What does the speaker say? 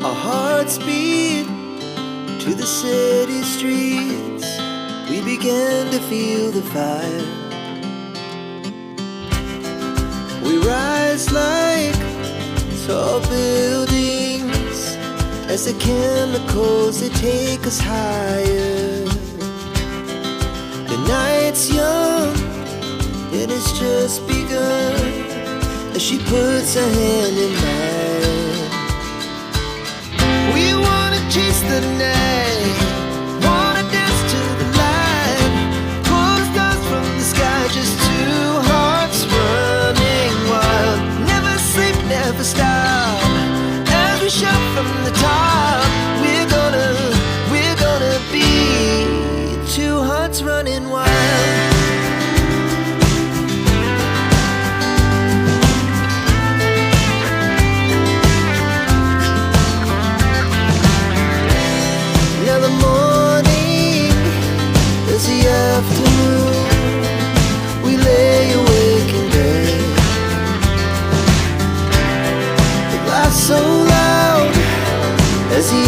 Our hearts beat to the city streets. We began to feel the fire. We rise like tall buildings as the chemicals, they take us higher. The night's young, it has just begun, as she puts her hand in mine. We wanna chase the night, wanna dance to the light, pull the stars from the sky, just two hearts running wild. Never sleep, never stop, as we shout from the top. We're gonna be two hearts running wild. Now the morning is the afternoon. We lay awake in bed. The laughs so loud as the